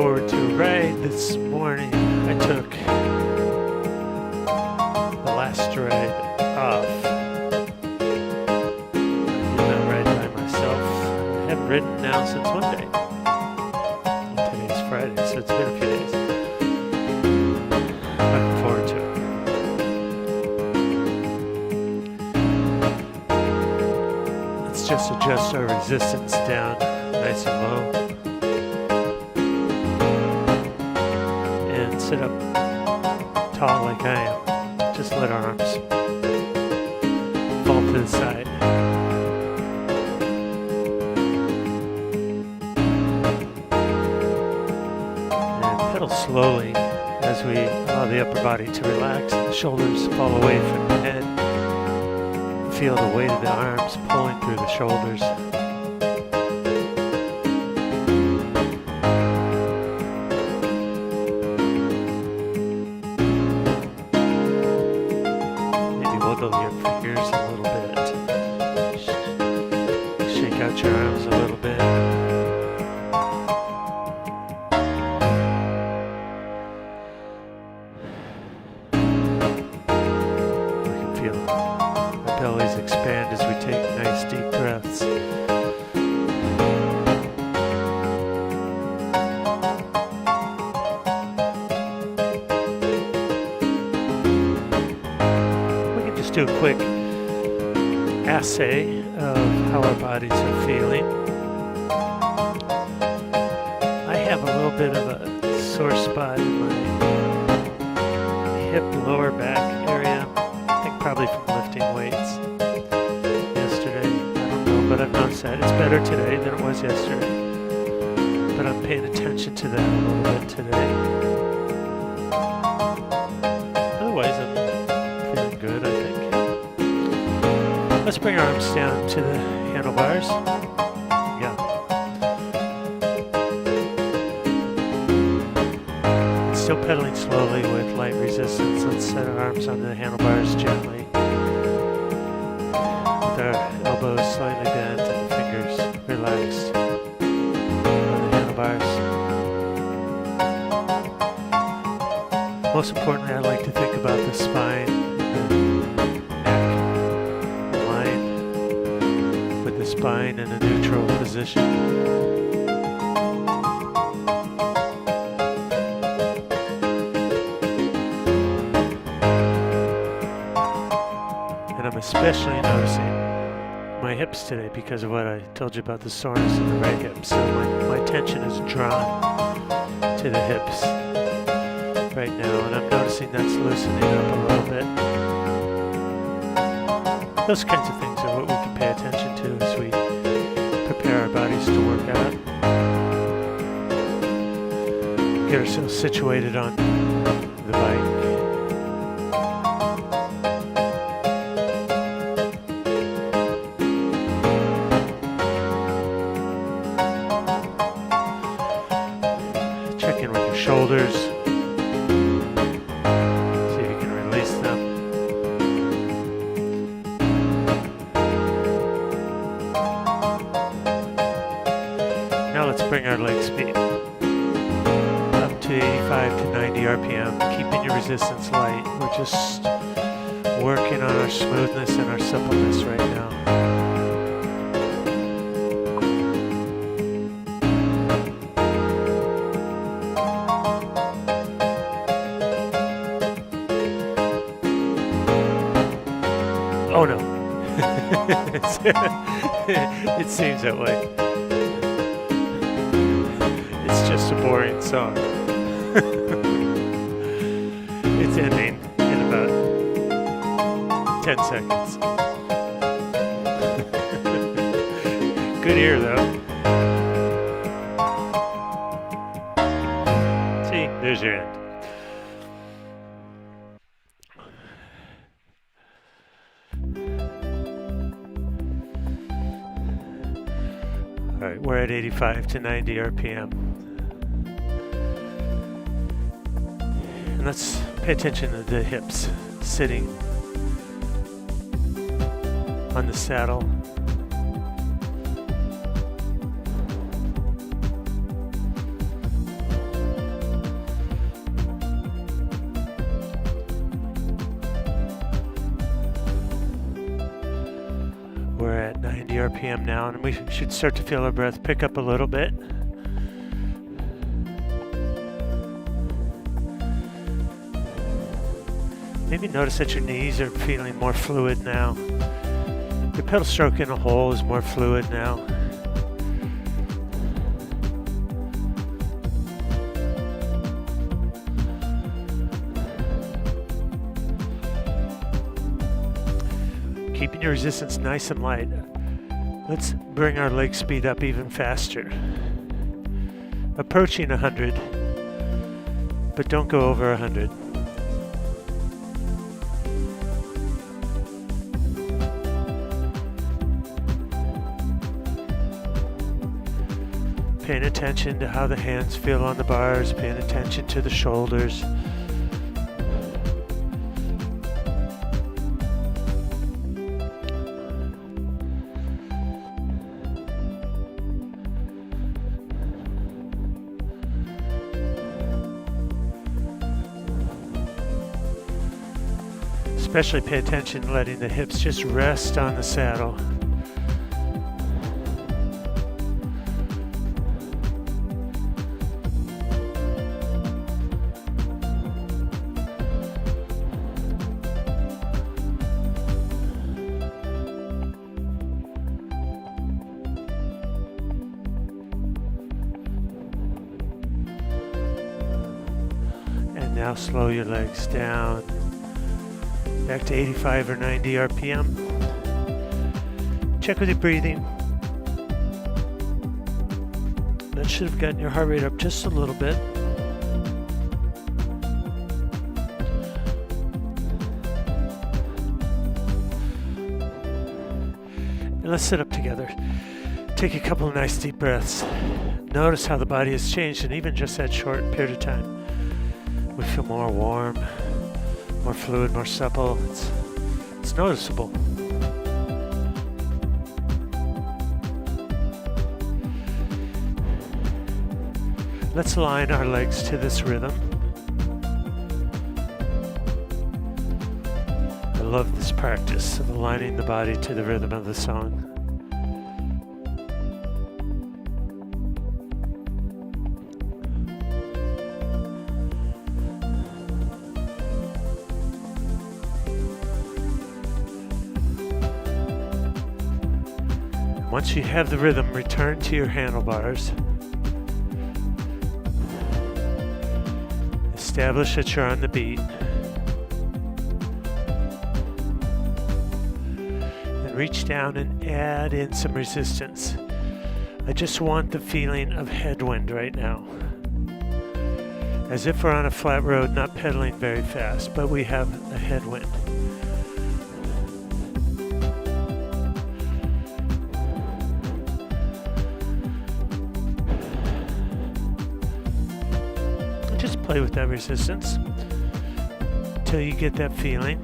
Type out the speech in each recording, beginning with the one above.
forward to a ride this morning. I took the last ride off. I did not ride by myself. I haven't ridden now since Monday. Today's Friday, so it's been a few days. Looking forward to it. Let's just adjust our resistance down nice and low. Sit up tall like I am. Just let our arms fall to the side. And pedal slowly as we allow the upper body to relax and the shoulders fall away from the head. Feel the weight of the arms pulling through the shoulders. Wiggle your fingers a little bit. Shake out your arms a little bit. We can feel our bellies expand as we take nice deep breaths. Do a quick assay of how our bodies are feeling. I have a little bit of a sore spot in my hip lower back area. I think probably from lifting weights yesterday. I don't know, but I've noticed that. It's better today than it was yesterday. But I'm paying attention to that a little bit today. Otherwise, I'm feeling good, I think. Let's bring our arms down to the handlebars. Yeah. Still pedaling slowly with light resistance. Let's set our arms onto the handlebars gently. With our elbows slightly bent and the fingers relaxed on the handlebars. Most importantly, I like to think about the spine spine in a neutral position. And I'm especially noticing my hips today because of what I told you about the soreness in the right hip. So my attention is drawn to the hips right now, and I'm noticing that's loosening up a little bit. Those kinds of things are what we can pay attention to as we prepare our bodies to work out. Get ourselves situated on the bike. Check in with your shoulders. See if you can release them. Let's bring our leg speed up to 85 to 90 RPM, keeping your resistance light. We're just working on our smoothness and our suppleness right now. Oh no. It seems that way. It's just a boring song. It's ending in about 10 seconds. Good ear though. See, there's your end. All right, we're at 85 to 90 RPM. And let's pay attention to the hips sitting on the saddle. RPM now, and we should start to feel our breath pick up a little bit. Maybe notice that your knees are feeling more fluid now. Your pedal stroke in a hole is more fluid now. Keeping your resistance nice and light. Let's bring our leg speed up even faster. Approaching 100, but don't go over 100. Paying attention to how the hands feel on the bars, paying attention to the shoulders. Especially pay attention letting the hips just rest on the saddle. And now slow your legs down. Back to 85 or 90 RPM. Check with your breathing. That should have gotten your heart rate up just a little bit. And let's sit up together. Take a couple of nice deep breaths. Notice how the body has changed in even just that short period of time. We feel more warm, more fluid, more supple. It's noticeable. Let's align our legs to this rhythm. I love this practice of aligning the body to the rhythm of the song. Once you have the rhythm, return to your handlebars. Establish that you're on the beat. And reach down and add in some resistance. I just want the feeling of headwind right now. As if we're on a flat road, not pedaling very fast, but we have a headwind. Just play with that resistance until you get that feeling.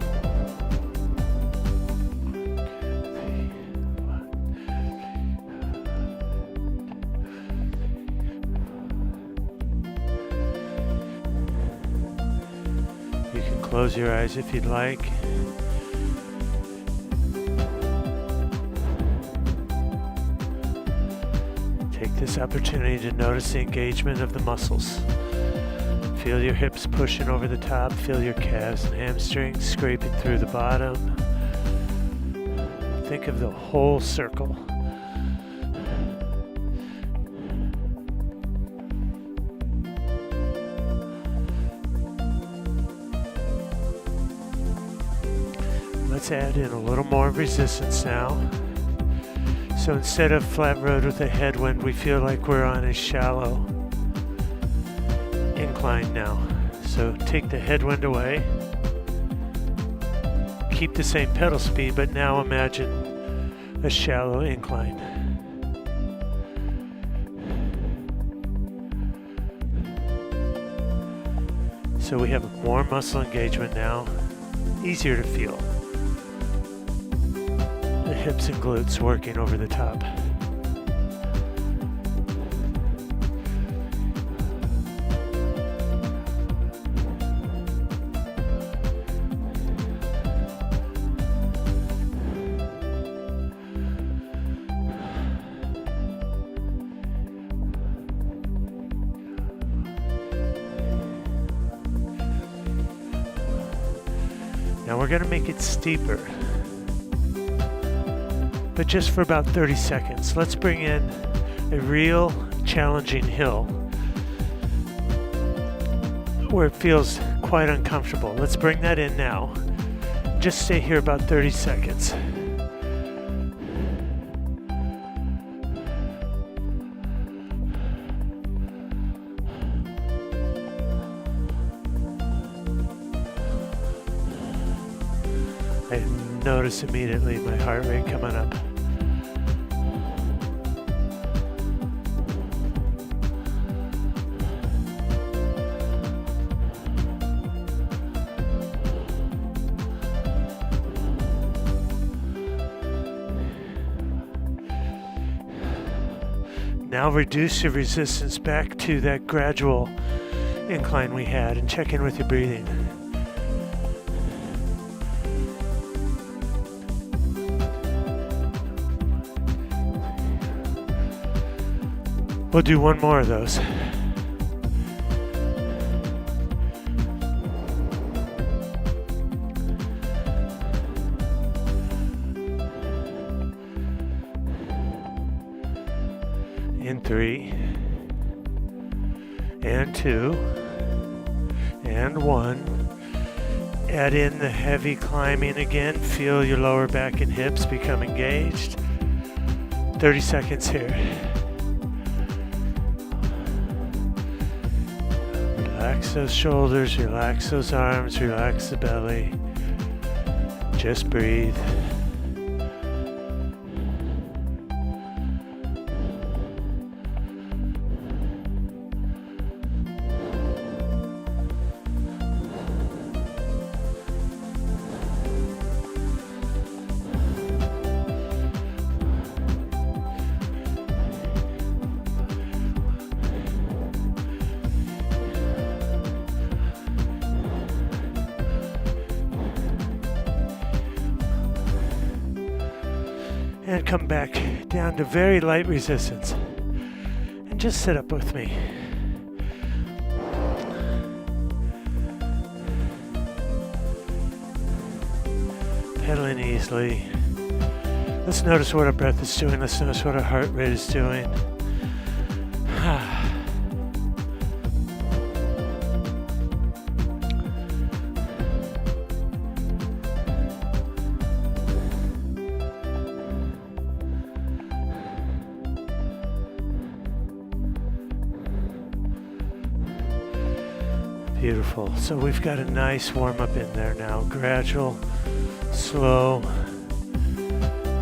You can close your eyes if you'd like. Take this opportunity to notice the engagement of the muscles. Feel your hips pushing over the top. Feel your calves and hamstrings scraping through the bottom. Think of the whole circle. Let's add in a little more resistance now. So instead of flat road with a headwind, we feel like we're on a shallow incline now. So take the headwind away. Keep the same pedal speed, but now imagine a shallow incline. So we have more muscle engagement now, easier to feel. The hips and glutes working over the top. Now we're going to make it steeper, but just for about 30 seconds. Let's bring in a real challenging hill where it feels quite uncomfortable. Let's bring that in now. Just stay here about 30 seconds. I notice immediately my heart rate coming up. Now reduce your resistance back to that gradual incline we had and check in with your breathing. We'll do one more of those. In 3, and 2, and 1. Add in the heavy climbing again. Feel your lower back and hips become engaged. 30 seconds here. Relax those shoulders, relax those arms, relax the belly. Just breathe. And come back down to very light resistance. And just sit up with me. Pedaling easily. Let's notice what our breath is doing. Let's notice what our heart rate is doing. Beautiful. So we've got a nice warm up in there now. Gradual, slow,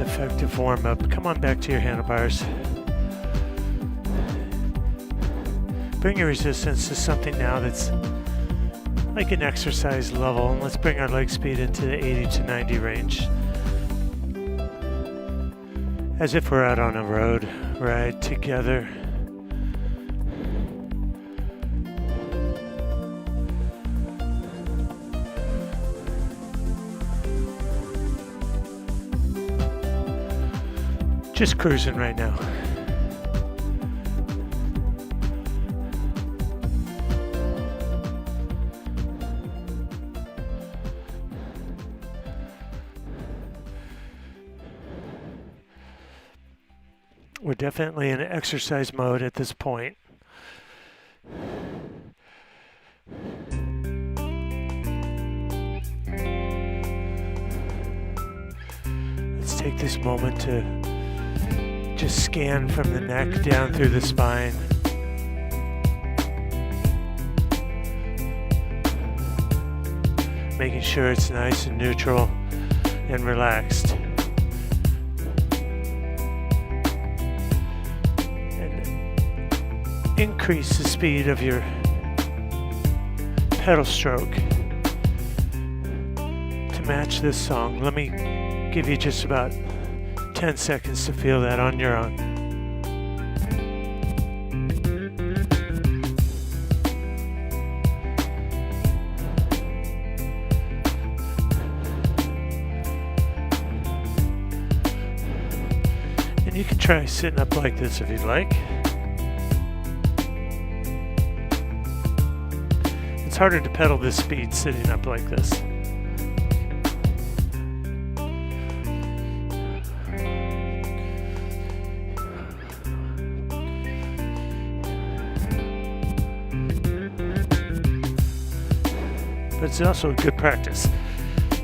effective warm up. Come on back to your handlebars. Bring your resistance to something now that's like an exercise level. And let's bring our leg speed into the 80 to 90 range. As if we're out on a road ride together. Just cruising right now. We're definitely in exercise mode at this point. Let's take this moment to just scan from the neck down through the spine. Making sure it's nice and neutral and relaxed. And increase the speed of your pedal stroke to match this song. Let me give you just about 10 seconds to feel that on your own. And you can try sitting up like this if you'd like. It's harder to pedal this speed sitting up like this. but it's also a good practice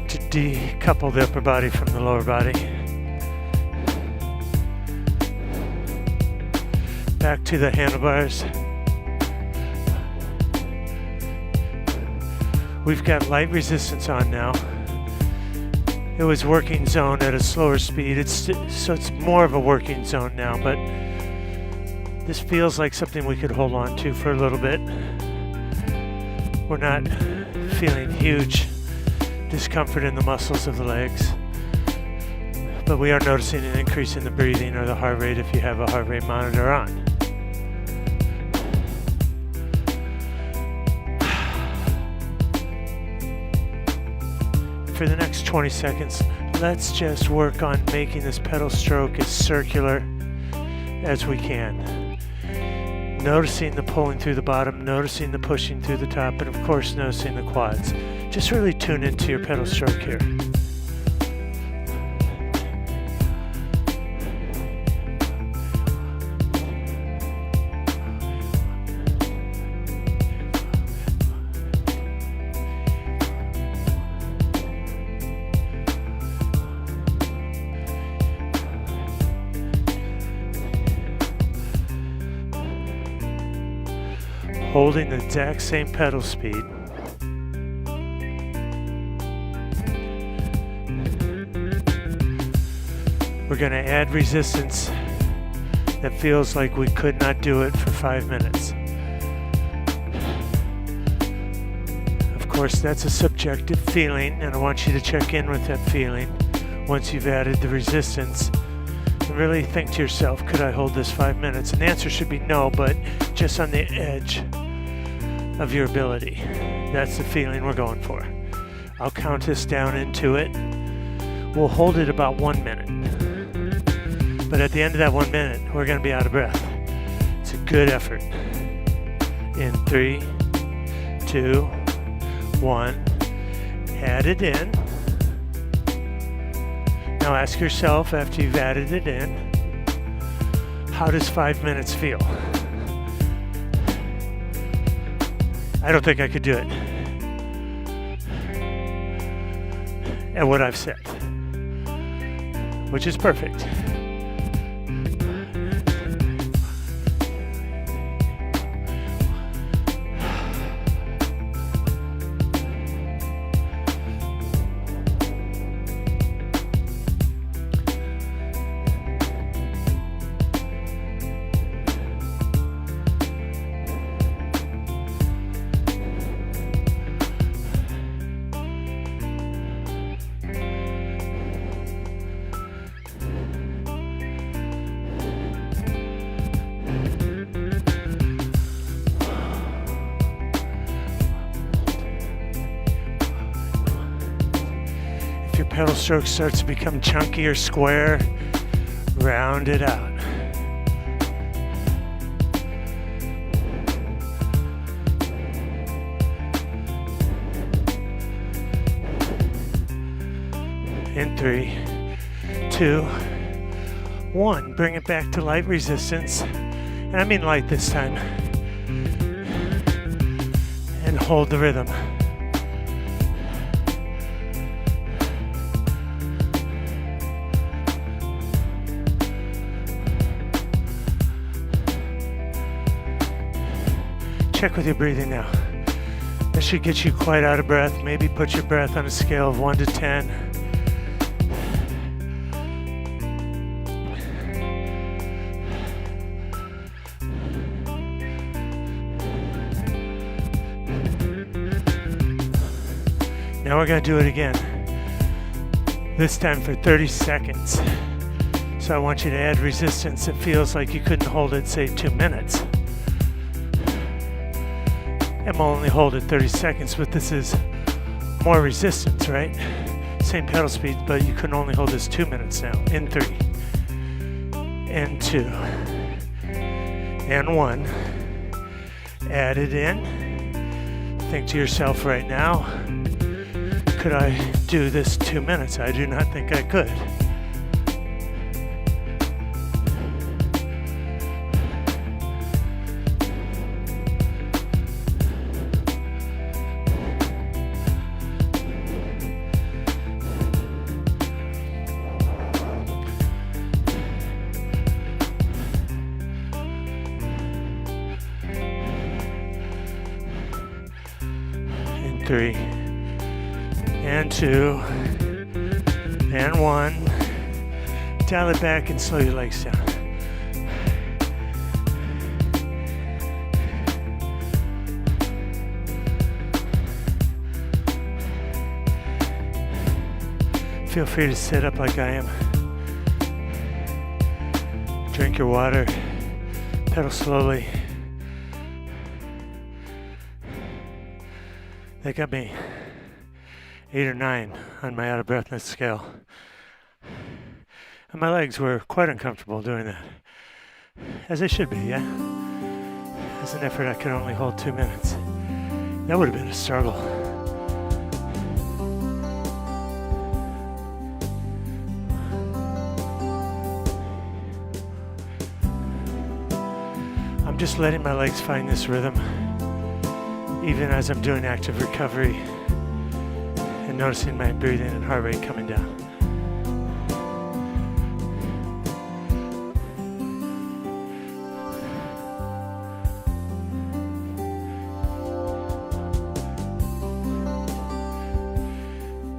to decouple the upper body from the lower body. Back to the handlebars. We've got light resistance on now. It was working zone at a slower speed, so it's more of a working zone now, but this feels like something we could hold on to for a little bit. We're not feeling huge discomfort in the muscles of the legs, but we are noticing an increase in the breathing or the heart rate if you have a heart rate monitor on. For the next 20 seconds, let's just work on making this pedal stroke as circular as we can. Noticing the pulling through the bottom, noticing the pushing through the top, and of course noticing the quads. Just really tune into your pedal stroke here. Holding the exact same pedal speed. We're going to add resistance that feels like we could not do it for 5 minutes. Of course, that's a subjective feeling, and I want you to check in with that feeling once you've added the resistance. And really think to yourself, could I hold this 5 minutes? And the answer should be no, but just on the edge of your ability. That's the feeling we're going for. I'll count us down into it. We'll hold it about 1 minute. But at the end of that 1 minute, we're going to be out of breath. It's a good effort. In 3, 2, 1. Add it in. Now ask yourself, after you've added it in, how does 5 minutes feel? I don't think I could do it at what I've said, which is perfect. Pedal stroke starts to become chunky or square, round it out. In 3, 2, 1. Bring it back to light resistance. And I mean light this time. And hold the rhythm. Check with your breathing now. That should get you quite out of breath. Maybe put your breath on a scale of 1 to 10. Now we're going to do it again. This time for 30 seconds. So I want you to add resistance. It feels like you couldn't hold it, say, 2 minutes. And we'll only hold it 30 seconds, but this is more resistance, right? Same pedal speed, but you can only hold this 2 minutes now. In 3, and 2, and 1. Add it in. Think to yourself right now, could I do this 2 minutes? I do not think I could. 3 and 2 and 1. Dial it back and slow your legs down. Feel free to sit up like I am. Drink your water. Pedal slowly. They got me 8 or 9 on my out of breathness scale. And my legs were quite uncomfortable doing that. As they should be, yeah? As an effort, I could only hold 2 minutes. That would have been a struggle. I'm just letting my legs find this rhythm, even as I'm doing active recovery, and noticing my breathing and heart rate coming down.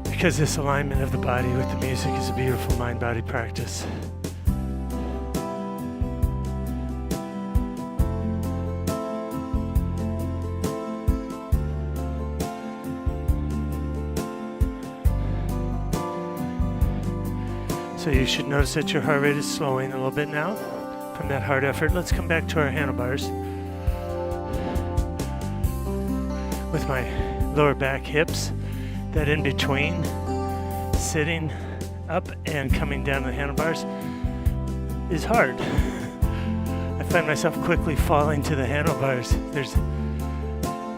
Because this alignment of the body with the music is a beautiful mind-body practice. So you should notice that your heart rate is slowing a little bit now from that hard effort. Let's come back to our handlebars with my lower back, hips. That in between sitting up and coming down the handlebars is hard. I find myself quickly falling to the handlebars. There's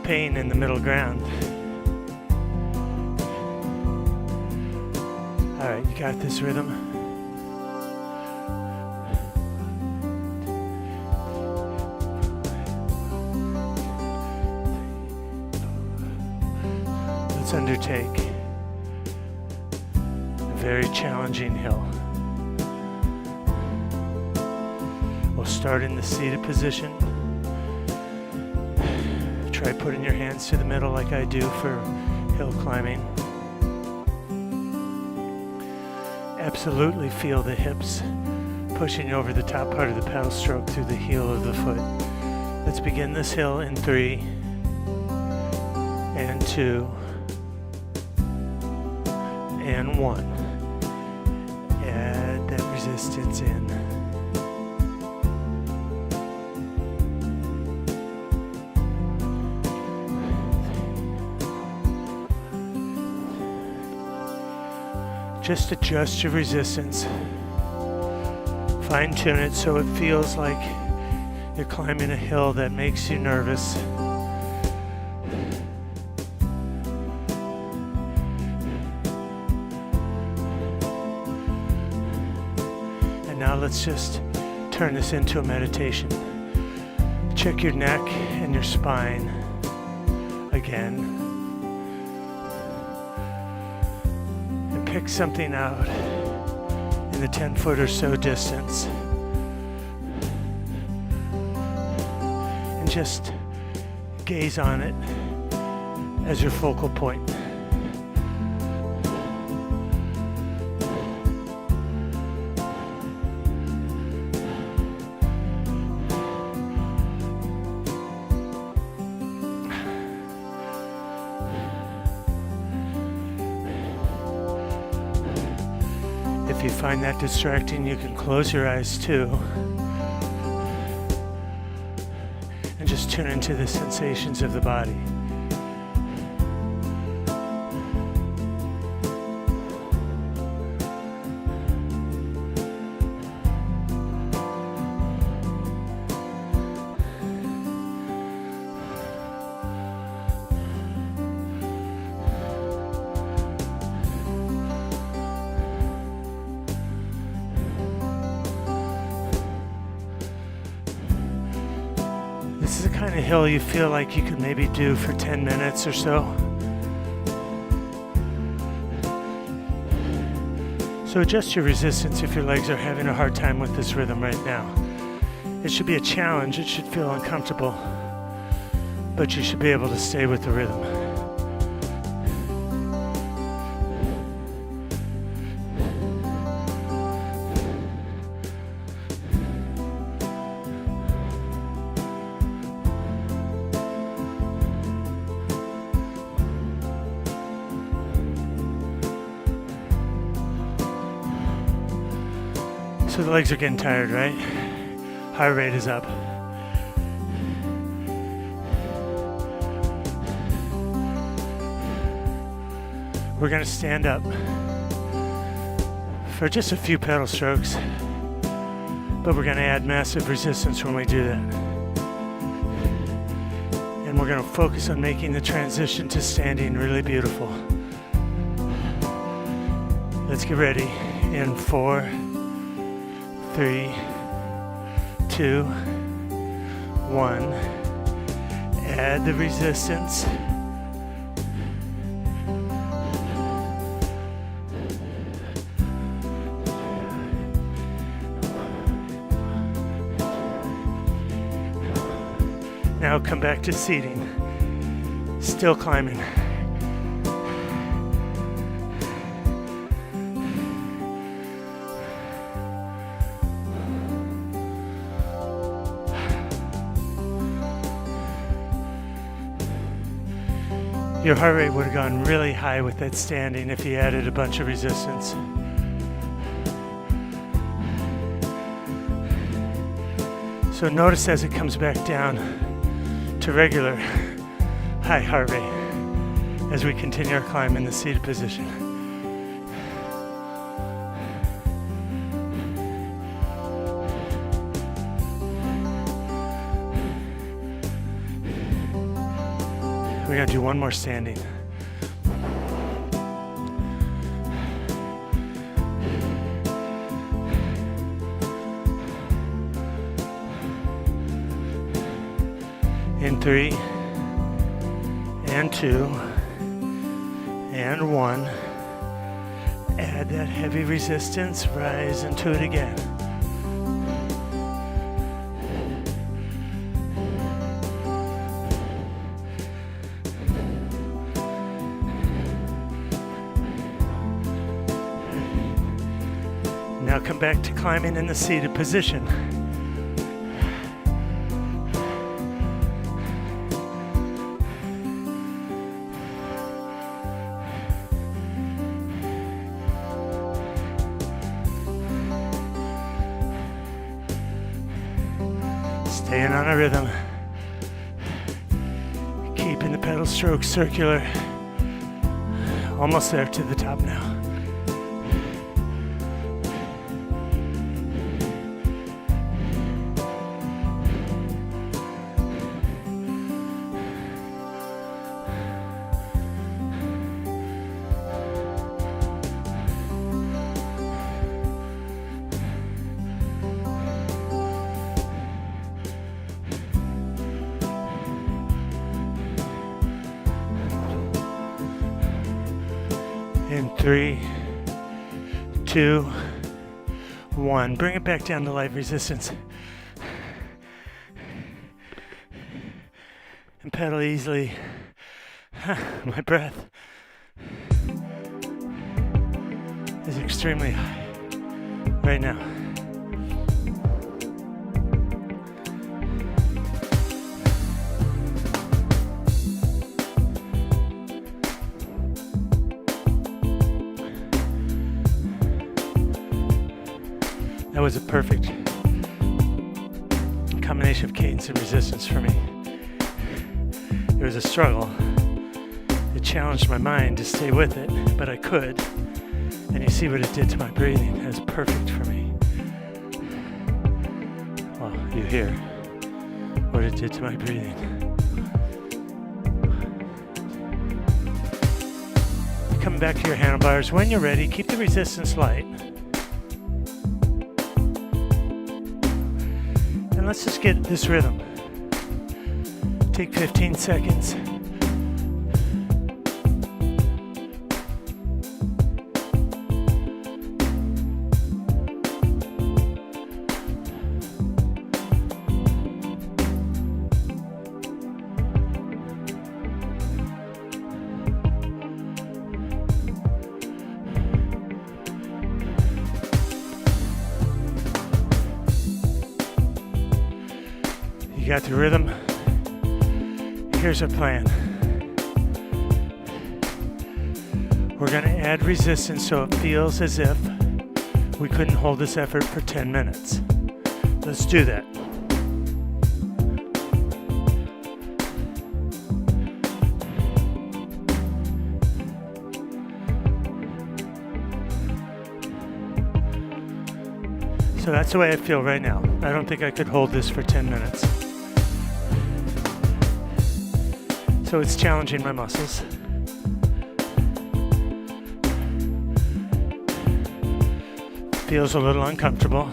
pain in the middle ground. All right, you got this rhythm. Let's undertake a very challenging hill. We'll start in the seated position. Try putting your hands to the middle like I do for hill climbing. Absolutely feel the hips pushing over the top part of the pedal stroke through the heel of the foot. Let's begin this hill in 3 and 2 and 1. Add that resistance in. Just adjust your resistance. Fine tune it so it feels like you're climbing a hill that makes you nervous. Now let's just turn this into a meditation. Check your neck and your spine again. And pick something out in the 10-foot or so distance. And just gaze on it as your focal point. If you find that distracting, you can close your eyes too. And just tune into the sensations of the body. This is the kind of hill you feel like you could maybe do for 10 minutes or so. So adjust your resistance if your legs are having a hard time with this rhythm right now. It should be a challenge, it should feel uncomfortable, but you should be able to stay with the rhythm. So the legs are getting tired, right? Heart rate is up. We're going to stand up for just a few pedal strokes, but we're going to add massive resistance when we do that. And we're going to focus on making the transition to standing really beautiful. Let's get ready in 4, 3, 2, 1. Add the resistance. Now come back to seating. Still climbing. Your heart rate would have gone really high with that standing if you added a bunch of resistance. So notice as it comes back down to regular high heart rate as we continue our climb in the seated position. We're going to do one more standing. In 3, and 2, and 1. Add that heavy resistance, rise into it again. Now come back to climbing in the seated position. Staying on a rhythm. Keeping the pedal stroke circular. Almost there to the top now. In 3, 2, 1. Bring it back down to light resistance. And pedal easily. My breath is extremely high right now. That was a perfect combination of cadence and resistance for me. It was a struggle. It challenged my mind to stay with it, but I could. And you see what it did to my breathing. It was perfect for me. Well, you hear what it did to my breathing. Coming back to your handlebars. When you're ready, keep the resistance light. And let's just get this rhythm. Take 15 seconds. You got the rhythm. Here's our plan. We're going to add resistance so it feels as if we couldn't hold this effort for 10 minutes. Let's do that. So that's the way I feel right now. I don't think I could hold this for 10 minutes. So it's challenging my muscles. Feels a little uncomfortable.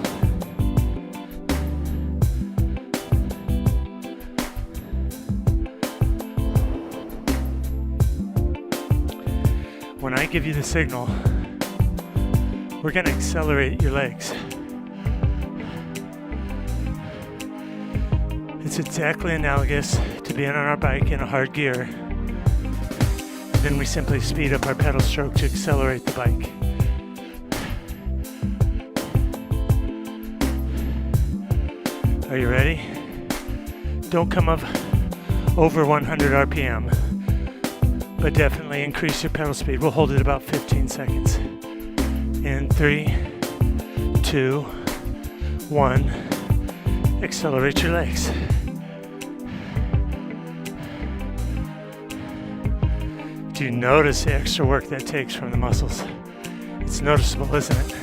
When I give you the signal, we're going to accelerate your legs. It's exactly analogous to being on our bike in a hard gear. Then we simply speed up our pedal stroke to accelerate the bike. Are you ready? Don't come up over 100 RPM, but definitely increase your pedal speed. We'll hold it about 15 seconds. In 3, 2, 1, accelerate your legs. Do you notice the extra work that takes from the muscles? It's noticeable, isn't it?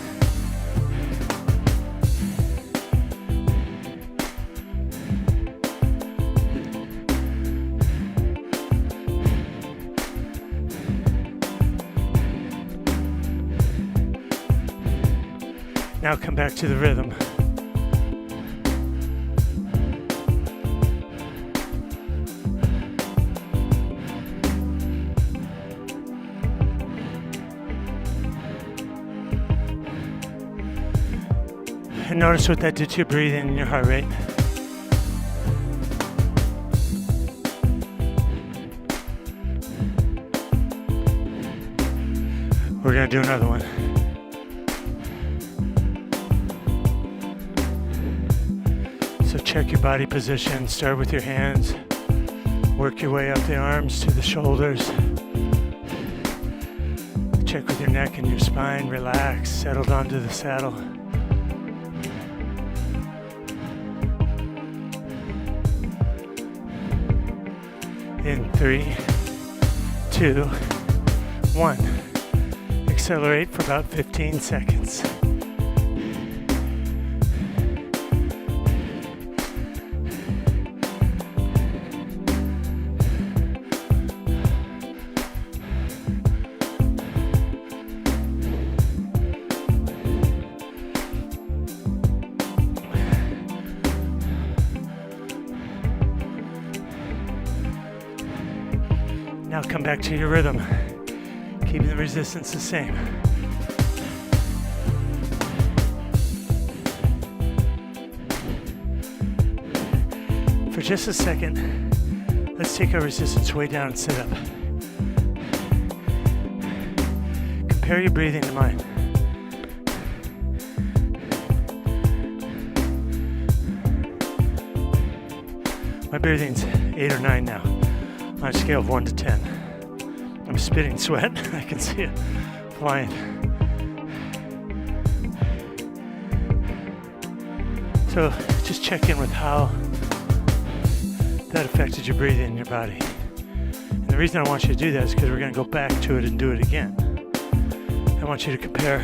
Now come back to the rhythm. And notice what that did to your breathing and your heart rate. We're going to do another one. So check your body position. Start with your hands. Work your way up the arms to the shoulders. Check with your neck and your spine. Relax. Settled onto the saddle. In 3, 2, 1. Accelerate for about 15 seconds. Now come back to your rhythm, keeping the resistance the same. For just a second, let's take our resistance way down and sit up. Compare your breathing to mine. My breathing's 8 or 9 now. On a scale of 1 to 10. I'm spitting sweat. I can see it flying. So just check in with how that affected your breathing in your body. And the reason I want you to do that is because we're going to go back to it and do it again. I want you to compare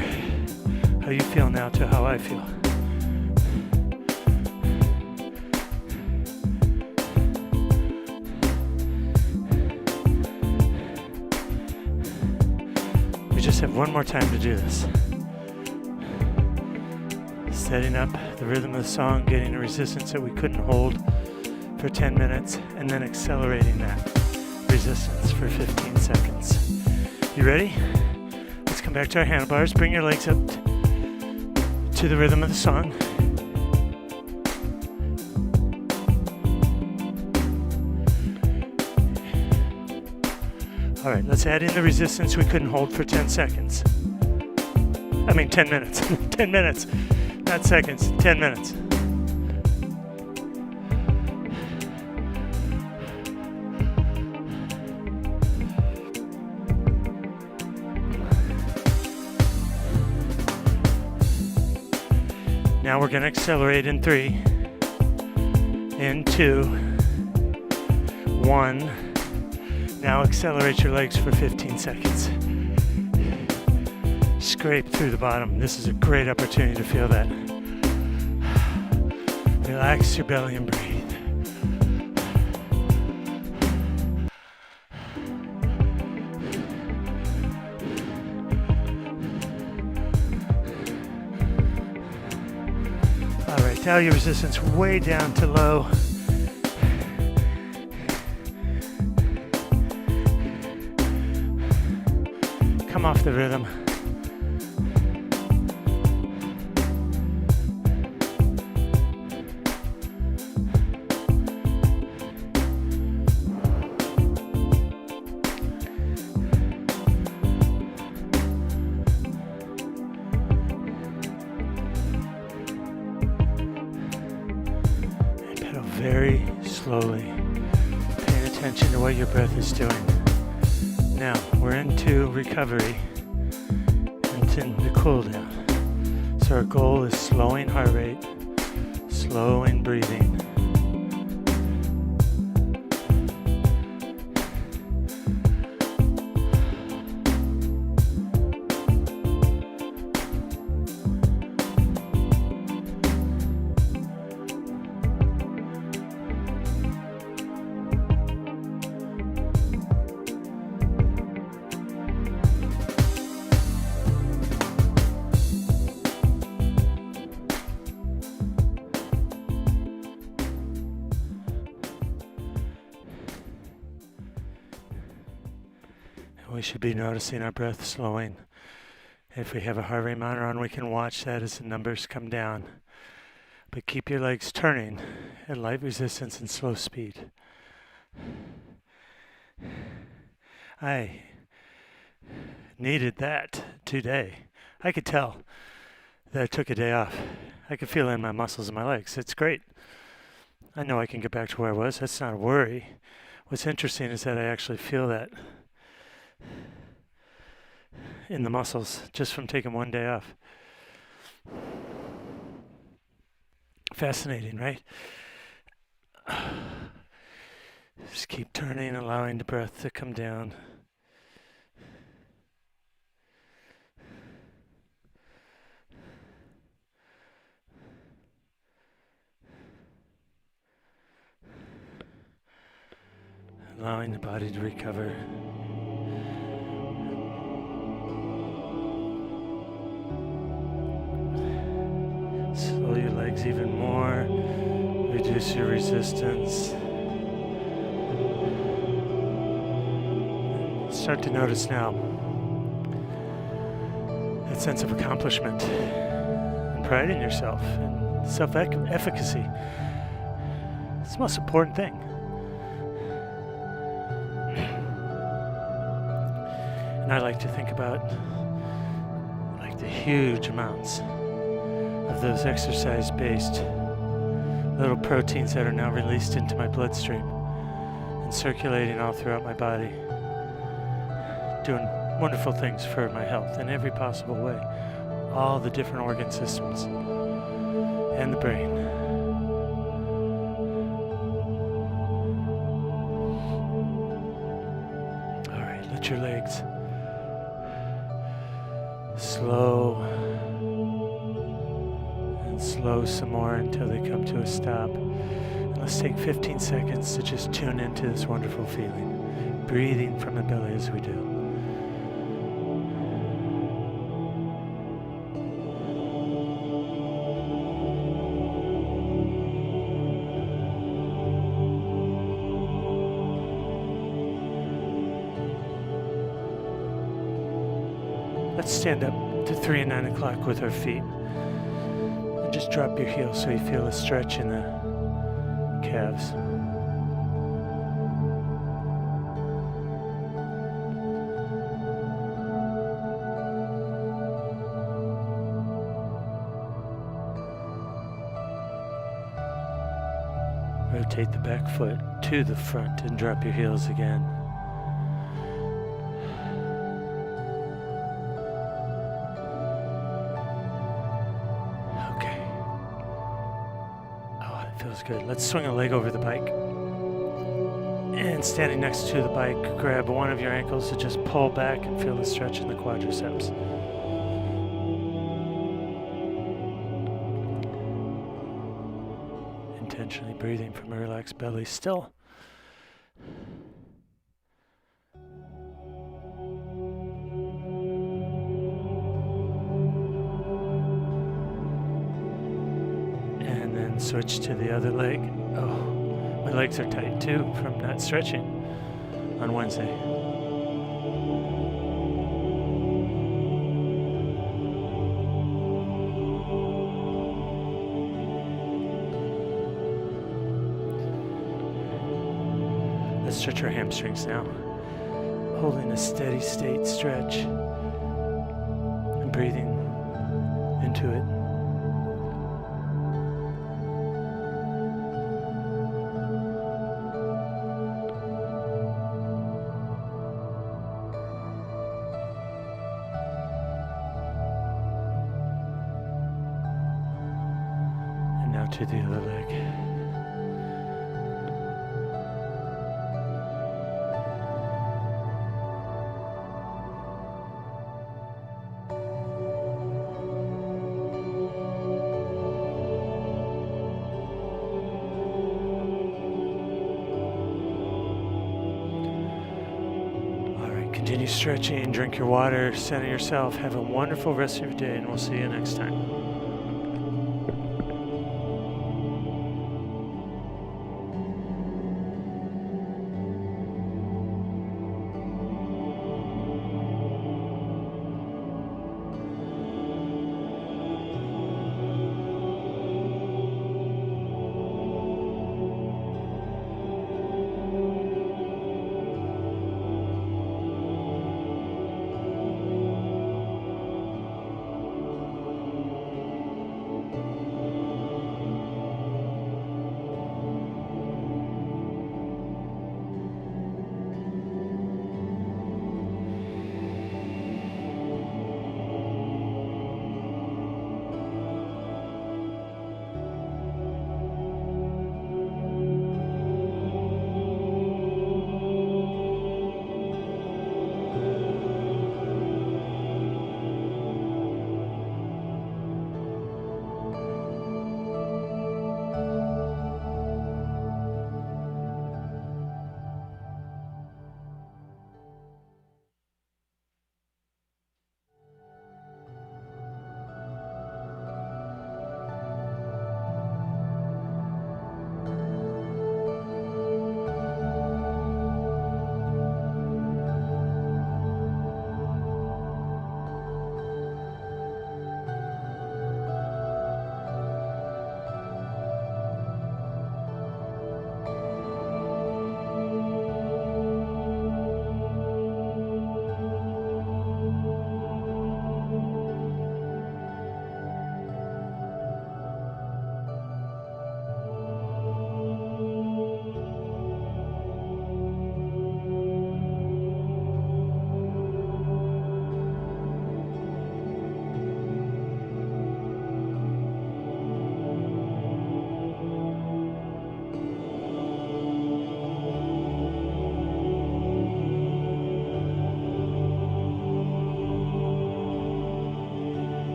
how you feel now to how I feel. Just have one more time to do this. Setting up the rhythm of the song, getting a resistance that we couldn't hold for 10 minutes, and then accelerating that resistance for 15 seconds. You ready? Let's come back to our handlebars. Bring your legs up to the rhythm of the song. All right, let's add in the resistance we couldn't hold for 10 seconds. 10 minutes. 10 minutes, not seconds, 10 minutes. Now we're going to accelerate in 3, in 2, 1. Now accelerate your legs for 15 seconds. Scrape through the bottom. This is a great opportunity to feel that. Relax your belly and breathe. Dial your resistance way down to low. Come off the rhythm. Very slowly, paying attention to what your breath is doing. Now, we're into recovery and in the cool down. So our goal is slowing heart rate, slowing breathing. We should be noticing our breath slowing. If we have a heart rate monitor on, we can watch that as the numbers come down. But keep your legs turning at light resistance and slow speed. I needed that today. I could tell that I took a day off. I could feel it in my muscles and my legs. It's great. I know I can get back to where I was. That's not a worry. What's interesting is that I actually feel that in the muscles just from taking one day off. Fascinating, right? Just keep turning, allowing the breath to come down. Allowing the body to recover. Slow your legs even more. Reduce your resistance. Start to notice now that sense of accomplishment and pride in yourself and self-efficacy. It's the most important thing. And I like to think about like the huge amounts of those exercise-based little proteins that are now released into my bloodstream and circulating all throughout my body, doing wonderful things for my health in every possible way, all the different organ systems and the brain. All right, let your legs slow some more until they come to a stop. And let's take 15 seconds to just tune into this wonderful feeling, breathing from the belly as we do. Let's stand up to 3 and 9 o'clock with our feet. Just drop your heels so you feel a stretch in the calves. Rotate the back foot to the front and drop your heels again. Feels good. Let's swing a leg over the bike. And standing next to the bike, grab one of your ankles to just pull back and feel the stretch in the quadriceps. Intentionally breathing from a relaxed belly still. And then switch to the other leg. Oh, my legs are tight too from not stretching on Wednesday. Let's stretch our hamstrings now. Holding a steady state stretch and breathing into it. And now to the other leg. Continue stretching, drink your water, center yourself. Have a wonderful rest of your day, and we'll see you next time.